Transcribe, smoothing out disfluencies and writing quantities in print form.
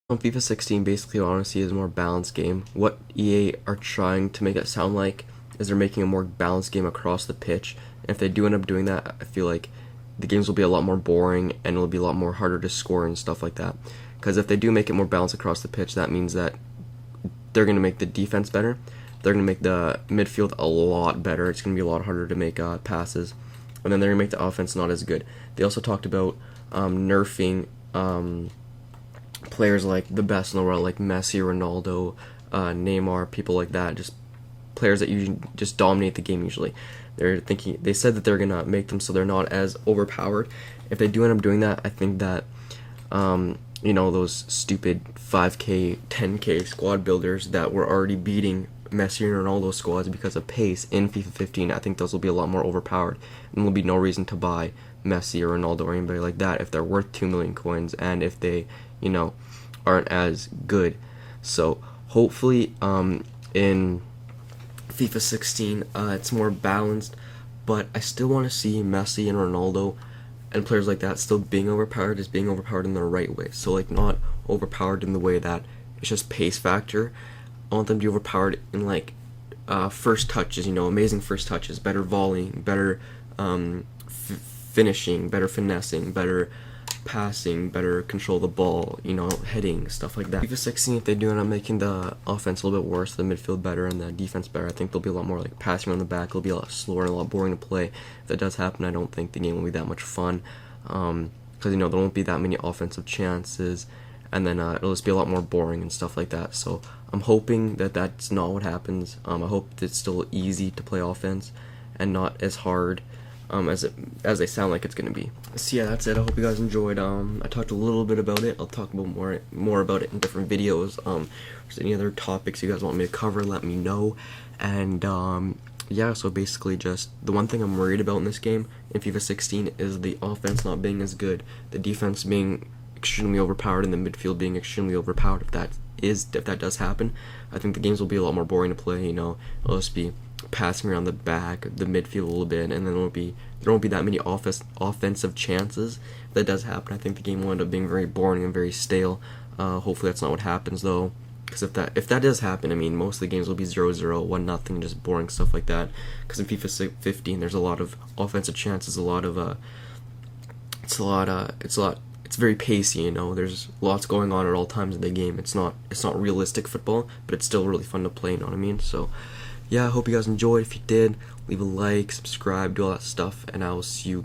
FIFA 16 basically honestly is a more balanced game. What EA are trying to make it sound like is they're making a more balanced game across the pitch. And if they do end up doing that, I feel like the games will be a lot more boring and it'll be a lot more harder to score and stuff like that. Because if they do make it more balanced across the pitch, that means that they're going to make the defense better. They're going to make the midfield a lot better. It's going to be a lot harder to make passes. And then they're going to make the offense not as good. They also talked about nerfing players like the best in the world, like Messi, Ronaldo, Neymar, people like that, just players that usually just dominate the game usually. They said that they're gonna make them so they're not as overpowered. If they do end up doing that, I think that those stupid 5K, 10K squad builders that were already beating Messi and Ronaldo squads because of pace in FIFA 15, I think those will be a lot more overpowered, and there'll be no reason to buy Messi or Ronaldo or anybody like that if they're worth 2 million coins and if they, aren't as good. So hopefully, in FIFA 16, it's more balanced, but I still want to see Messi and Ronaldo and players like that still being overpowered, just being overpowered in the right way. So like not overpowered in the way that it's just pace factor. I want them to be overpowered in like first touches, amazing first touches, better volleying, better finishing, better finessing, better passing, better control the ball, heading, stuff like that. FIFA 16, if they do end up making the offense a little bit worse, the midfield better, and the defense better, I think there'll be a lot more like passing on the back. It'll be a lot slower and a lot boring to play. If that does happen, I don't think the game will be that much fun, because there won't be that many offensive chances, and then it'll just be a lot more boring and stuff like that. So I'm hoping that that's not what happens. I hope it's still easy to play offense and not as hard as they sound like it's gonna be. So yeah, that's it. I hope you guys enjoyed. I talked a little bit about it. I'll talk about more about it in different videos. If there's any other topics you guys want me to cover, let me know. And yeah, so basically just the one thing I'm worried about in this game in FIFA 16 is the offense not being as good, the defense being extremely overpowered, and the midfield being extremely overpowered. If that does happen, I think the games will be a lot more boring to play. It'll just be passing around the back, the midfield a little bit, and then there won't be that many offensive chances. If that does happen, I think the game will end up being very boring and very stale. Hopefully that's not what happens though, because if that does happen, I mean most of the games will be 0-0, 1-0, just boring stuff like that. Because in FIFA 15, there's a lot of offensive chances, it's very pacey, there's lots going on at all times in the game. It's not realistic football, but it's still really fun to play, you know what I mean? So yeah, I hope you guys enjoyed. If you did, leave a like, subscribe, do all that stuff, and I will see you guys